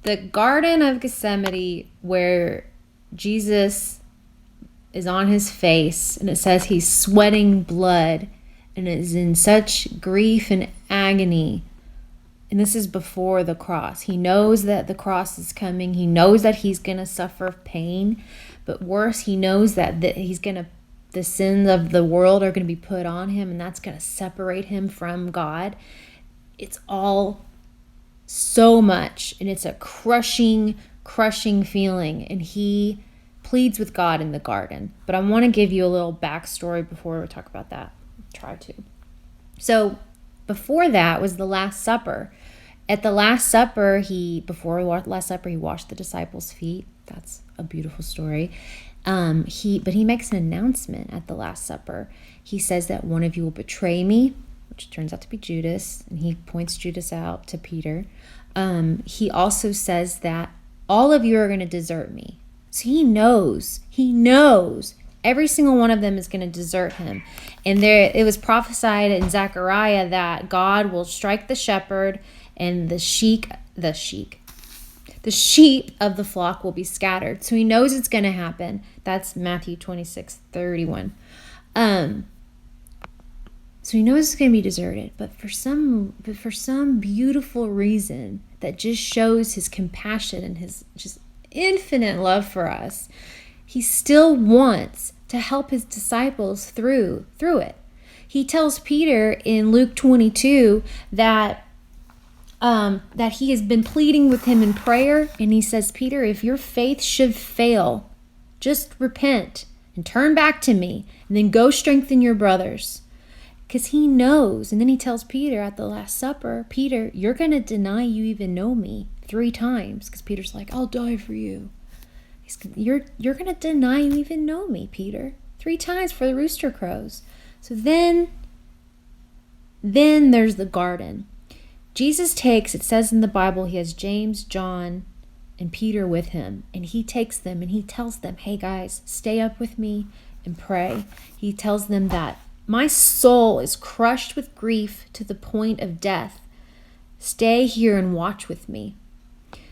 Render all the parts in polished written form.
the Garden of Gethsemane, where Jesus is on his face, and it says he's sweating blood and is in such grief and agony. And this is before the cross. He knows that the cross is coming. He knows that he's going to suffer pain. But worse, he knows that the sins of the world are going to be put on him, and that's going to separate him from God. It's all so much, and it's a crushing feeling. And he pleads with God in the garden. But I want to give you a little backstory before we talk about that. Try to. So before that was the Last Supper. At the Last Supper, he washed the disciples' feet. That's a beautiful story. But he makes an announcement at the Last Supper. He says that one of you will betray me, which turns out to be Judas, and he points Judas out to Peter. He also says that all of you are going to desert me. So he knows every single one of them is going to desert him. And it was prophesied in Zechariah that God will strike the shepherd, and the sheep of the flock will be scattered. So he knows it's going to happen. That's Matthew 26:31. So he knows it's going to be deserted, but for some beautiful reason that just shows his compassion and his just infinite love for us, he still wants to help his disciples through it. He tells Peter in Luke 22 that he has been pleading with him in prayer, and he says, Peter, if your faith should fail, just repent and turn back to me, and then go strengthen your brothers. Because he knows. And then he tells Peter at the Last Supper, Peter, you're going to deny you even know me 3 times. Because Peter's like, I'll die for you. You're going to deny you even know me, Peter. 3 times for the rooster crows. So then there's the garden. Jesus takes, it says in the Bible, he has James, John, and Peter with him. And he takes them and he tells them, hey guys, stay up with me and pray. He tells them that my soul is crushed with grief to the point of death. Stay here and watch with me.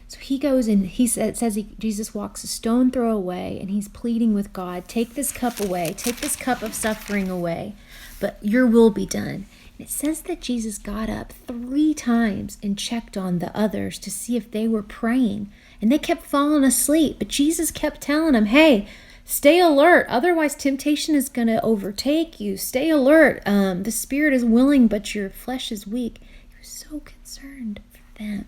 So he goes and Jesus walks a stone throw away, and he's pleading with God, take this cup away, take this cup of suffering away, but your will be done. And it says that Jesus got up 3 times and checked on the others to see if they were praying, and they kept falling asleep. But Jesus kept telling them, hey, stay alert, otherwise temptation is going to overtake you. Stay alert. The spirit is willing, but your flesh is weak. He was so concerned for them.